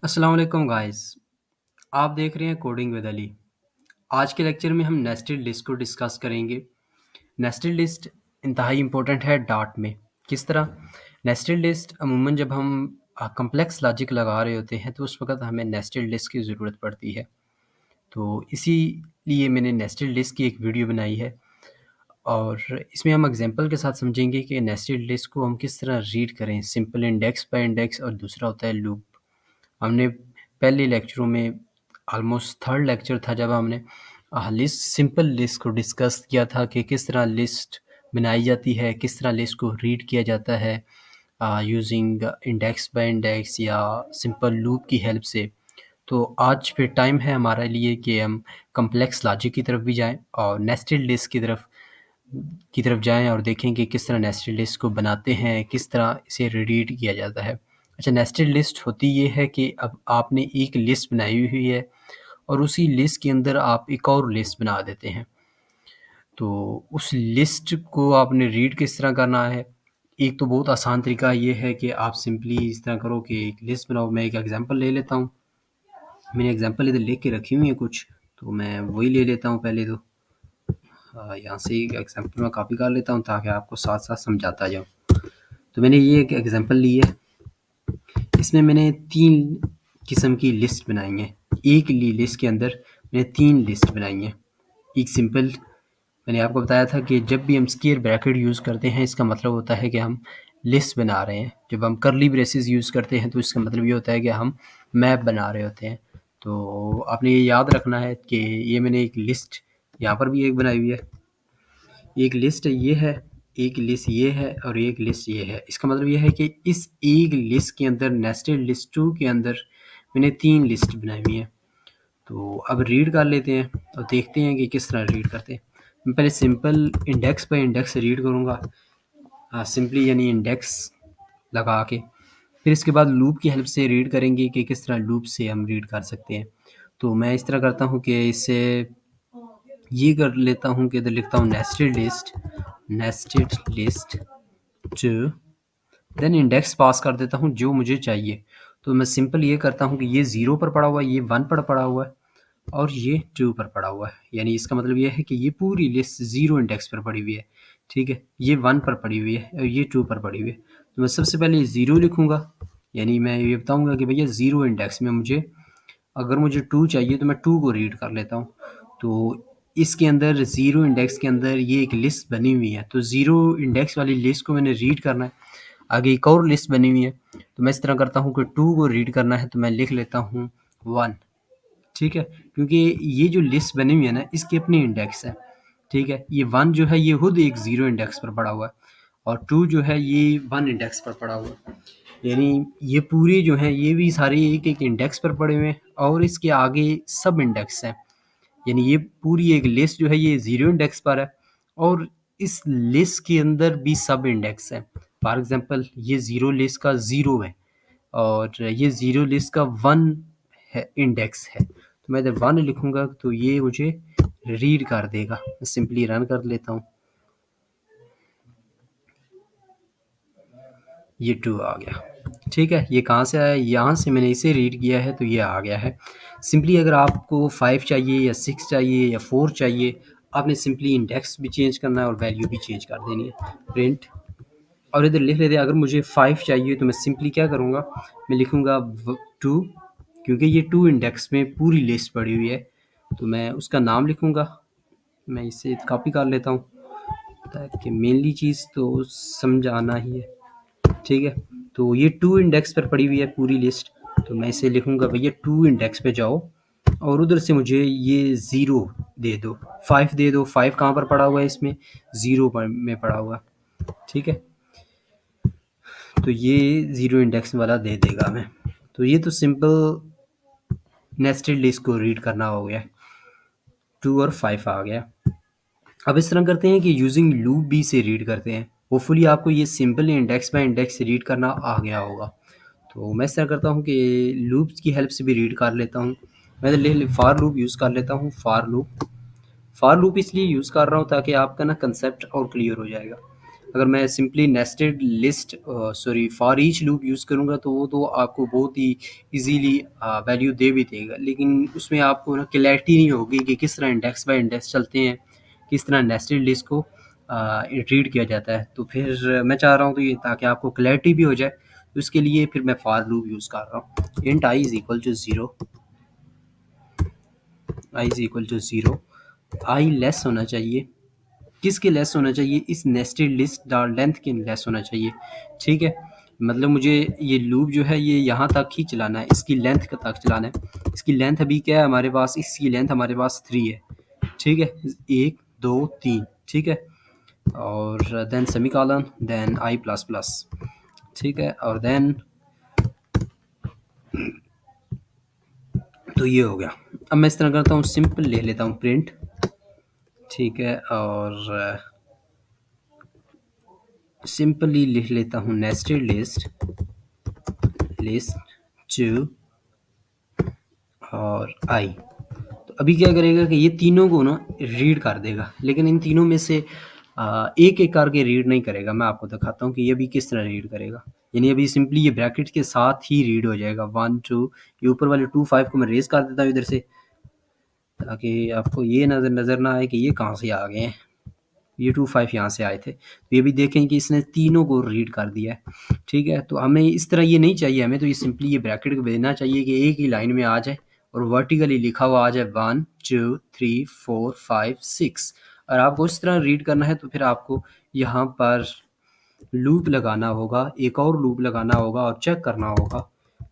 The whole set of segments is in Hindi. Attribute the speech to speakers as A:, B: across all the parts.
A: अस्सलाम वालेकुम गाइस। आप देख रहे हैं कोडिंग विद अली। आज के लेक्चर में हम नेस्टेड लिस्ट को डिस्कस करेंगे। नेस्टेड लिस्ट इंतहाई इम्पोर्टेंट है डार्ट में। किस तरह? नेस्टेड लिस्ट अमूमन जब हम कम्प्लेक्स लॉजिक लगा रहे होते हैं तो उस वक्त हमें नेस्टेड लिस्ट की ज़रूरत पड़ती है। तो इसीलिए मैंने नेस्टेड लिस्ट की एक वीडियो बनाई है और इसमें हम एग्जांपल के साथ समझेंगे कि नेस्टेड लिस्ट को हम किस तरह रीड करें, सिंपल इंडेक्स बाय इंडेक्स, और दूसरा होता है लूप। हमने पहले लेक्चरों में ऑलमोस्ट थर्ड लेक्चर था जब हमने लिस्ट सिंपल लिस्ट को डिस्कस किया था कि किस तरह लिस्ट बनाई जाती है, किस तरह लिस्ट को रीड किया जाता है यूजिंग इंडेक्स बाय इंडेक्स या सिंपल लूप की हेल्प से। तो आज फिर टाइम है हमारे लिए कि हम कम्प्लेक्स लॉजिक की तरफ भी जाएं और नेस्टेड लिस्ट की तरफ जाएं और देखें कि किस तरह नेस्टेड लिस्ट को बनाते हैं, किस तरह इसे रीड किया जाता है। अच्छा, नेस्टेड लिस्ट होती ये है कि अब आपने एक लिस्ट बनाई हुई है और उसी लिस्ट के अंदर आप एक और लिस्ट बना देते हैं। तो उस लिस्ट को आपने रीड किस तरह करना है? एक तो बहुत आसान तरीका ये है कि आप सिंपली इस तरह करो कि एक लिस्ट बनाओ। मैं एक एग्जांपल ले लेता हूँ। मैंने एग्जांपल इधर लिख के रखी हुई है कुछ, तो मैं वही ले लेता हूँ पहले तो। यहाँ से एक एग्जांपल मैं कॉपी कर लेता हूँ ताकि आपको साथ साथ समझाता जाऊँ। तो मैंने ये एक एग्जांपल ली है। इसमें मैंने 3 किस्म की लिस्ट बनाई है। एक लिस्ट के अंदर मैंने 3 लिस्ट बनाई हैं। एक सिंपल, मैंने आपको बताया था कि जब भी हम स्क्वायर ब्रैकेट यूज़ करते हैं इसका मतलब होता है कि हम लिस्ट बना रहे हैं। जब हम कर्ली ब्रेसेस यूज़ करते हैं तो इसका मतलब ये होता है कि हम मैप बना रहे होते हैं। तो आपने ये याद रखना है कि ये मैंने एक लिस्ट यहाँ पर भी एक बनाई हुई है। एक लिस्ट ये है, एक लिस्ट ये है और एक लिस्ट ये है। इसका मतलब ये है कि इस एक लिस्ट के अंदर नेस्टेड लिस्ट 2 के अंदर मैंने 3 लिस्ट बनाई हुई हैं। तो अब रीड कर लेते हैं और देखते हैं कि किस तरह रीड करते हैं। मैं पहले simple index bye index read करूँगा, सिंपली यानी इंडेक्स लगा के। फिर इसके बाद लूप की हेल्प से रीड करेंगे कि किस तरह लूप से हम रीड कर सकते हैं। तो मैं इस तरह करता हूँ कि इससे ये कर लेता हूँ कि इधर लिखता हूँ nested list two, then index pass कर देता हूँ जो मुझे चाहिए। तो मैं सिंपल ये करता हूँ कि ये 0 पर पड़ा हुआ है, ये 1 पर पड़ा हुआ है और ये 2 पर पड़ा हुआ है। यानी इसका मतलब ये है कि ये पूरी लिस्ट 0 इंडेक्स पर पड़ी हुई है। ठीक है, ये 1 पर पड़ी हुई है और ये 2 पर पड़ी हुई है। तो मैं सबसे पहले 0 लिखूँगा, यानी मैं ये बताऊँगा कि भैया 0 इंडेक्स में मुझे, अगर मुझे 2 चाहिए तो मैं 2 को रीड कर लेता हूँ। तो इसके अंदर 0 इंडेक्स के अंदर ये एक लिस्ट बनी हुई है, तो 0 इंडेक्स वाली लिस्ट को मैंने रीड करना है। आगे एक और लिस्ट बनी हुई है, तो मैं इस तरह करता हूँ कि 2 को रीड करना है तो मैं लिख लेता हूँ 1। ठीक है, क्योंकि ये जो लिस्ट बनी हुई है ना इसके अपने इंडेक्स है। ठीक है, ये 1 जो है ये खुद एक 0 इंडेक्स पर पड़ा हुआ है और 2 जो है ये 1 इंडेक्स पर पड़ा हुआ है। यानी ये पूरे जो हैं ये भी सारे एक एक इंडेक्स पर पड़े हुए हैं और इसके आगे सब इंडेक्स हैं। यानी ये पूरी एक लिस्ट जो है ये 0 इंडेक्स पर है और इस लिस्ट के अंदर भी सब इंडेक्स हैं। फॉर एग्जांपल ये 0 लिस्ट का 0 है और ये 0 लिस्ट का 1 है, इंडेक्स है। तो मैं जब 1 लिखूँगा तो ये मुझे रीड कर देगा। मैं सिंपली रन कर लेता हूँ। ये 2 आ गया। ठीक है, ये कहाँ से आया? यहाँ से मैंने इसे रीड किया है तो ये आ गया है। सिंपली अगर आपको 5 चाहिए या 6 चाहिए या 4 चाहिए, आपने सिंपली इंडेक्स भी चेंज करना है और वैल्यू भी चेंज कर देनी है। प्रिंट, और इधर लिख लेते हैं अगर मुझे 5 चाहिए तो मैं सिंपली क्या करूँगा, मैं लिखूँगा 2, क्योंकि ये 2 इंडेक्स में पूरी लिस्ट पड़ी हुई है तो मैं उसका नाम लिखूँगा। मैं इसे कॉपी कर लेता हूँ ताकि मेनली चीज़ तो समझ आना ही है। ठीक है, तो ये 2 इंडेक्स पर पड़ी हुई है पूरी लिस्ट, तो मैं इसे लिखूँगा भैया 2 इंडेक्स पे जाओ और उधर से मुझे ये 0 दे दो, 5 दे दो। 5 कहाँ पर पड़ा हुआ है? इसमें 0 पर में पड़ा हुआ है। ठीक है, तो ये 0 इंडेक्स वाला दे देगा हमें। तो ये तो सिंपल नेस्टेड लिस्ट को रीड करना हो गया। 2 और 5 आ गया। अब इस तरह करते हैं कि यूजिंग लूप भी से रीड करते हैं। होपफुली आपको ये simple index bye index read करना आ गया होगा। तो मैं इस तरह करता हूँ कि लूप्स की हेल्प से भी रीड कर लेता हूँ। मैं फार लूप यूज़ कर लेता हूँ। फार लूप इसलिए यूज़ कर रहा हूँ ताकि आपका ना कंसेप्ट और क्लियर हो जाएगा। अगर मैं simply nested list sorry for each loop use करूँगा तो वो तो आपको बहुत ही ईज़िली वैल्यू दे भी देगा, लेकिन उसमें आपको ना क्लैरिटी नहीं होगी कि किस तरह इंडेक्स बाय इंडेक्स चलते हैं, किस तरह नेस्टेड लिस्ट को रीड किया जाता है। तो फिर मैं चाह रहा हूँ तो ये ताकि आपको क्लैरिटी भी हो जाए, तो इसके लिए फिर मैं फॉर लूप यूज़ कर रहा हूँ। Int I is equal to 0, I is equal to 0, I less होना चाहिए, किसके लेस होना चाहिए, इस नेस्टेड लिस्ट डॉट लेंथ के लेस होना चाहिए। ठीक है, मतलब मुझे ये लूप जो है ये यहाँ तक ही चलाना है, इसकी लेंथ का तक चलाना है। इसकी लेंथ अभी क्या है हमारे पास, इसकी लेंथ हमारे पास 3 है। ठीक है, 1 2 3, ठीक है, और then semicolon, then I plus plus, ठीक है, और देन तो ये हो गया। अब मैं इस तरह करता हूँ, सिंपल ले लेता हूँ प्रिंट, ठीक है, और सिंपली लिख लेता हूँ नेस्टेड लिस्ट टू और आई। तो अभी क्या करेगा कि ये तीनों को ना रीड कर देगा, लेकिन इन तीनों में से एक एक करके रीड नहीं करेगा। मैं आपको दिखाता हूँ कि ये अभी किस तरह रीड करेगा। यानी अभी सिंपली ये ब्रैकेट के साथ ही रीड हो जाएगा 1 2, ये ऊपर वाले 2 5 को मैं रेज कर देता हूँ इधर से, ताकि आपको ये नज़र ना आए कि ये कहाँ से आ गए हैं। ये 2 5 यहाँ से आए थे, तो ये भी देखें कि इसने तीनों को रीड कर दिया है। ठीक है, तो हमें इस तरह ये नहीं चाहिए, हमें तो ये सिंपली ये ब्रैकेट को भेजना चाहिए कि एक ही लाइन में आ जाए और वर्टिकली लिखा हुआ आ जाए 1 2 3 4 5 6। और आपको इस तरह रीड करना है तो फिर आपको यहाँ पर लूप लगाना होगा, एक और लूप लगाना होगा और चेक करना होगा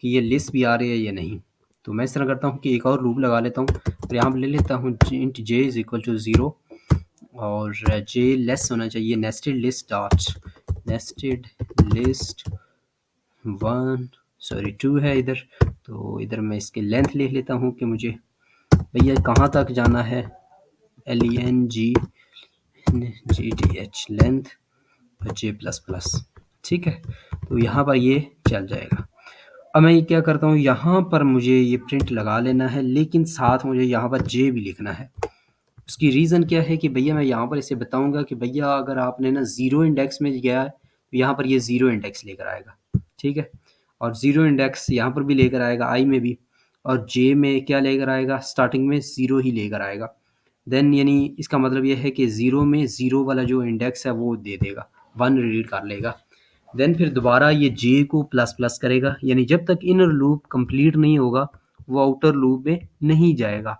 A: कि ये लिस्ट भी आ रही है या नहीं। तो मैं इस तरह करता हूँ कि एक और लूप लगा लेता हूँ, और यहाँ पर ले लेता हूँ int J is equal to 0, और जे लेस होना चाहिए nested list dot nested list 1 sorry 2 है इधर, तो इधर मैं इसके लेंथ लिख लेता हूँ कि मुझे भैया कहाँ तक जाना है, LENGGTH length J plus plus. ठीक है, तो यहाँ पर ये चल जाएगा। अब मैं ये क्या करता हूँ, यहाँ पर मुझे ये प्रिंट लगा लेना है, लेकिन साथ मुझे यहाँ पर J भी लिखना है। उसकी रीज़न क्या है कि भैया मैं यहाँ पर इसे बताऊँगा कि भैया अगर आपने ना ज़ीरो इंडेक्स में गया है तो यहाँ पर ये ज़ीरो इंडेक्स लेकर आएगा। ठीक है, और ज़ीरो इंडेक्स यहाँ पर भी लेकर आएगा आई में भी, और जे में क्या लेकर आएगा, स्टार्टिंग में ज़ीरो ही लेकर आएगा। देन यानी इसका मतलब ये है कि ज़ीरो में ज़ीरो वाला जो इंडेक्स है वो दे देगा, 1 रीड कर लेगा। देन फिर दोबारा ये जे को प्लस प्लस करेगा, यानी जब तक इनर लूप कंप्लीट नहीं होगा वो आउटर लूप में नहीं जाएगा।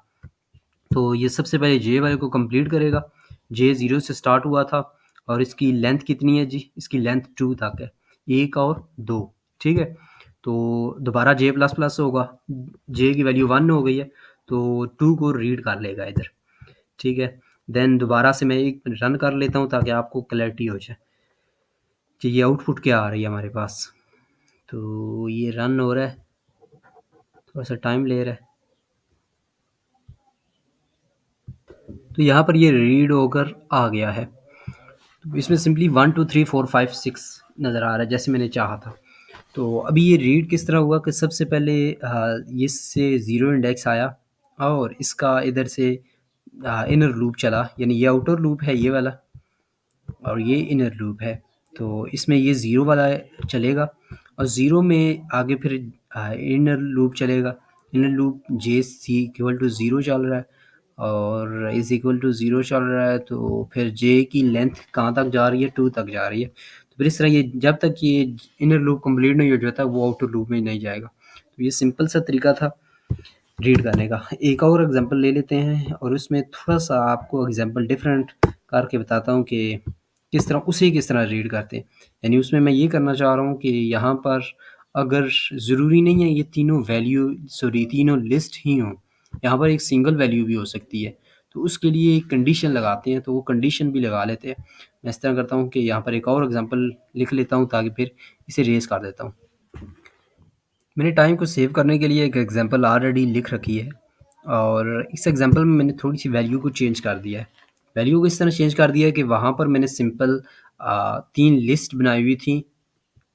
A: तो ये सबसे पहले जे वाले को कंप्लीट करेगा। जे 0 से स्टार्ट हुआ था और इसकी लेंथ कितनी है जी, इसकी लेंथ 2 तक है, 1 और 2। ठीक है, तो दोबारा जे प्लस प्लस होगा, जे की वैल्यू 1 हो गई है तो 2 को रीड कर लेगा इधर। ठीक है, देन दोबारा से मैं एक रन कर लेता हूँ ताकि आपको क्लैरिटी हो जाए कि ये आउटपुट क्या आ रही है हमारे पास। तो ये रन हो रहा है, थोड़ा सा टाइम ले रहा है। तो यहाँ पर ये रीड होकर आ गया है, तो इसमें सिंपली 1 2 3 4 5 6 नज़र आ रहा है जैसे मैंने चाहा था। तो अभी ये रीड किस तरह हुआ कि सबसे पहले इससे ज़ीरो इंडेक्स आया और इसका इधर से इनर लूप चला, यानी ये आउटर लूप है ये वाला और ये इनर लूप है। तो इसमें ये ज़ीरो वाला चलेगा और ज़ीरो में आगे फिर इनर लूप चलेगा। Inner loop J C equal to zero चल रहा है और इज़ इक्वल टू ज़ीरो चल रहा है, तो फिर जे की लेंथ कहाँ तक जा रही है, 2 तक जा रही है। तो फिर इस तरह ये जब तक ये इनर लूप कंप्लीट नहीं हो जाता वो आउटर लूप में नहीं जाएगा। तो ये सिंपल सा तरीका था रीड करने का। एक और एग्जांपल ले लेते हैं और उसमें थोड़ा-सा आपको एग्जांपल डिफरेंट करके बताता हूँ कि किस तरह रीड करते हैं। यानी उसमें मैं ये करना चाह रहा हूँ कि यहाँ पर अगर ज़रूरी नहीं है ये तीनों लिस्ट ही हों, यहाँ पर एक सिंगल वैल्यू भी हो सकती है। तो उसके लिए एक कंडीशन लगाते हैं, तो वो कंडीशन भी लगा लेते हैं। मैं इस तरह करता हूँ कि यहाँ पर एक और एग्जांपल लिख लेता हूँ ताकि फिर इसे रेज़ कर देता हूँ। मैंने टाइम को सेव करने के लिए एक एग्जांपल ऑलरेडी लिख रखी है और इस एग्जांपल में मैंने थोड़ी सी वैल्यू को चेंज कर दिया है। वैल्यू को इस तरह चेंज कर दिया है कि वहाँ पर मैंने सिंपल 3 लिस्ट बनाई हुई थी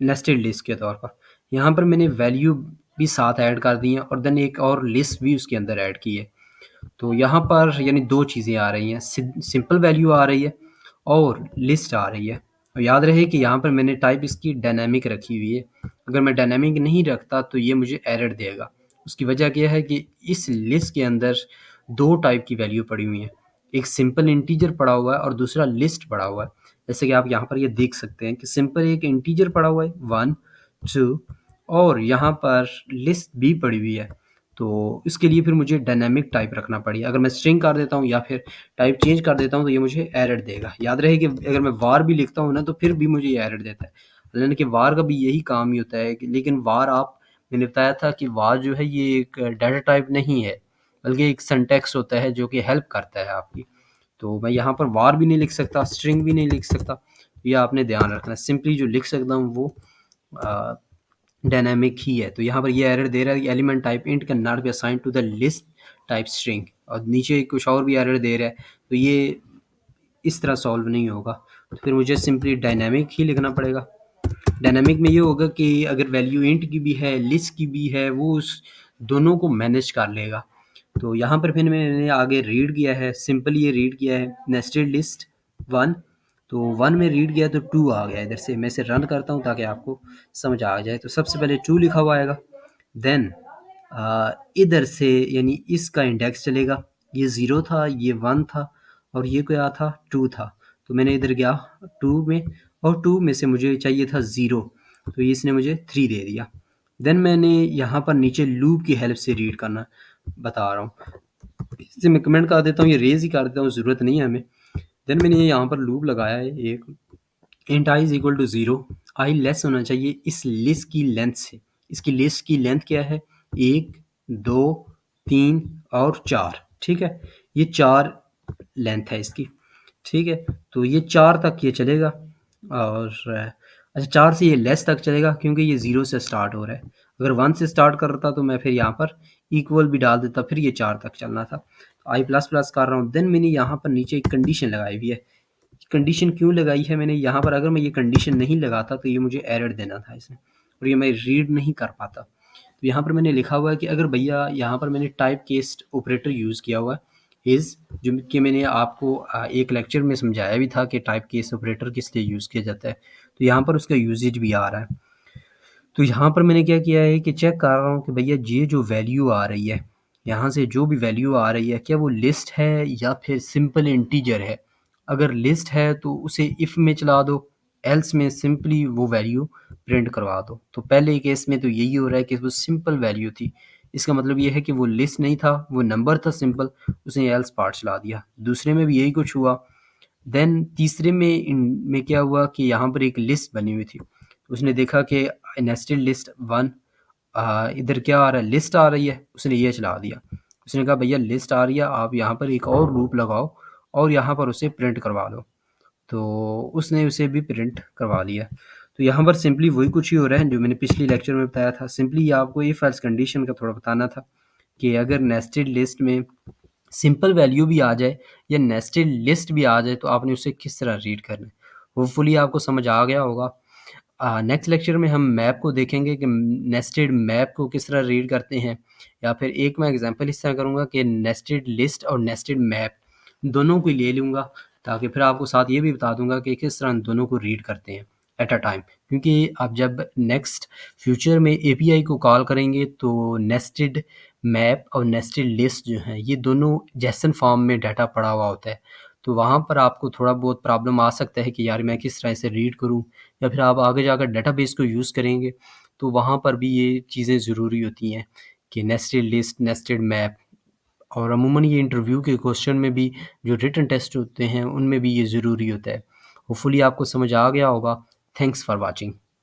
A: नेस्टेड लिस्ट के तौर पर। यहाँ पर मैंने वैल्यू भी साथ ऐड कर दी हैं और देन एक और लिस्ट भी उसके अंदर ऐड की है। तो यहाँ पर यानी 2 चीज़ें आ रही हैं, सिंपल वैल्यू आ रही है और लिस्ट आ रही है। और याद रहे कि यहाँ पर मैंने टाइप इसकी डायनामिक रखी हुई है। अगर मैं डायनामिक नहीं रखता तो ये मुझे एरर देगा। उसकी वजह क्या है कि इस लिस्ट के अंदर 2 टाइप की वैल्यू पड़ी हुई हैं। एक सिंपल इंटीजर पड़ा हुआ है और दूसरा लिस्ट पड़ा हुआ है। जैसे कि आप यहाँ पर ये देख सकते हैं कि सिंपल एक इंटीजर पड़ा हुआ है 1, 2 और यहाँ पर लिस्ट भी पड़ी हुई है। तो इसके लिए फिर मुझे डायनामिक टाइप रखना पड़ेगा। अगर मैं स्ट्रिंग कर देता हूँ या फिर टाइप चेंज कर देता हूँ तो ये मुझे एरर देगा। याद रहे कि अगर मैं var भी लिखता हूँ ना तो फिर भी मुझे ये एरर देता है। यानी कि var का भी यही काम ही होता है लेकिन var आप मैंने बताया था कि var जो है ये एक डाटा टाइप नहीं है बल्कि एक सिंटैक्स होता है जो कि हेल्प करता है आपकी। तो मैं यहाँ पर var भी नहीं लिख सकता, स्ट्रिंग भी नहीं लिख सकता। ये आपने ध्यान रखना। सिंपली जो लिख सकता हूँ वो डायनामिक ही है। तो यहाँ पर ये एरर दे रहा है कि element type int can not be assigned to the list type string और नीचे कुछ और भी एरर दे रहा है। तो ये इस तरह सॉल्व नहीं होगा। तो फिर मुझे सिंपली डायनामिक ही लिखना पड़ेगा। डायनामिक में ये होगा कि अगर वैल्यू इंट की भी है लिस्ट की भी है वो उस दोनों को मैनेज कर लेगा। तो यहाँ पर फिर मैंने आगे रीड किया है, सिंपल ये रीड किया है नेस्टेड लिस्ट 1। तो 1 में रीड किया तो 2 आ गया इधर से। मैं इसे रन करता हूँ ताकि आपको समझ आ जाए। तो सबसे पहले 2 लिखा हुआ आएगा, देन इधर से यानी इसका इंडेक्स चलेगा। ये 0 था, ये 1 था और ये क्या था 2 था। तो मैंने इधर गया 2 में और 2 में से मुझे चाहिए था 0, तो इसने मुझे 3 दे दिया। देन मैंने यहाँ पर नीचे लूप की हेल्प से रीड करना बता रहा हूँ। इसे मैं कमेंट कर देता हूँ, ये रेज ही कर देता हूँ, ज़रूरत नहीं है हमें। देन मैंने यहाँ पर लूप लगाया है एक int I is equal to 0। I less होना चाहिए इस लिस्ट की लेंथ से। इसकी लिस्ट की लेंथ क्या है 1, 2, 3 और 4। ठीक है, ये 4 लेंथ है इसकी। ठीक है, तो ये 4 तक ये चलेगा और अच्छा 4 से ये लेस तक चलेगा क्योंकि ये 0 से स्टार्ट हो रहा है। अगर 1 से स्टार्ट करता तो मैं फिर यहाँ पर इक्वल भी डाल देता, फिर ये 4 तक चलना था। आई प्लस प्लस कर रहा हूँ। देन मैंने यहाँ पर नीचे एक कंडीशन लगाई हुई है। कंडीशन क्यों लगाई है मैंने यहाँ पर, अगर मैं ये कंडीशन नहीं लगाता तो ये मुझे एरर देना था इसने और ये मैं रीड नहीं कर पाता। तो यहाँ पर मैंने लिखा हुआ है कि अगर भैया यहाँ पर मैंने टाइप केस ऑपरेटर यूज़ किया हुआ है इज़, जो कि मैंने आपको एक लेक्चर में समझाया भी था कि टाइप केस ऑपरेटर किस लिए यूज़ किया जाता है। तो यहाँ पर उसका यूजेज भी आ रहा है। तो यहाँ पर मैंने क्या किया है कि चेक कर रहा हूँ कि भैया ये जो वैल्यू आ रही है यहाँ से, जो भी वैल्यू आ रही है क्या वो लिस्ट है या फिर सिंपल इंटीजर है। अगर लिस्ट है तो उसे इफ़ में चला दो, एल्स में सिंपली वो वैल्यू प्रिंट करवा दो। तो पहले केस में तो यही हो रहा है कि वो सिंपल वैल्यू थी, इसका मतलब ये है कि वो लिस्ट नहीं था, वो नंबर था सिंपल, उसने एल्स पार्ट चला दिया। दूसरे में भी यही कुछ हुआ। देन तीसरे में क्या हुआ कि यहाँ पर एक लिस्ट बनी हुई थी, उसने देखा कि नेस्टेड लिस्ट 1 इधर क्या आ रहा है लिस्ट आ रही है, उसने ये चला दिया। उसने कहा भैया लिस्ट आ रही है, आप यहाँ पर एक और लूप लगाओ और यहाँ पर उसे प्रिंट करवा लो। तो उसने उसे भी प्रिंट करवा लिया। तो यहाँ पर सिंपली वही कुछ ही हो रहा है जो मैंने पिछली लेक्चर में बताया था। सिंपली आपको इफ एल्स कंडीशन का थोड़ा बताना था कि अगर नेस्टेड लिस्ट में सिंपल वैल्यू भी आ जाए या नेस्टेड लिस्ट भी आ जाए तो आपने उसे किस तरह रीड करना है। होपफुली आपको समझ आ गया होगा। नेक्स्ट लेक्चर में हम मैप को देखेंगे कि नेस्टेड मैप को किस तरह रीड करते हैं, या फिर एक मैं एग्जांपल इस तरह करूँगा कि नेस्टेड लिस्ट और नेस्टेड मैप दोनों को ले लूँगा ताकि फिर आपको साथ ये भी बता दूंगा कि किस तरह दोनों को रीड करते हैं एट अ टाइम। क्योंकि आप जब नेक्स्ट फ्यूचर में एपीआई को कॉल करेंगे तो नेस्टेड मैप और नेस्टेड लिस्ट जो हैं ये दोनों जैसन फॉर्म में डाटा पड़ा हुआ होता है। तो वहाँ पर आपको थोड़ा बहुत प्रॉब्लम आ सकता है कि यार मैं किस तरह से रीड करूँ, या फिर आप आगे जाकर डेटाबेस को यूज़ करेंगे तो वहाँ पर भी ये चीज़ें ज़रूरी होती हैं कि नेस्टेड लिस्ट नेस्टेड मैप। और अमूमन ये इंटरव्यू के क्वेश्चन में भी जो रिटन टेस्ट होते हैं उनमें भी ये ज़रूरी होता है। होपफुली आपको समझ आ गया होगा। Thanks for watching.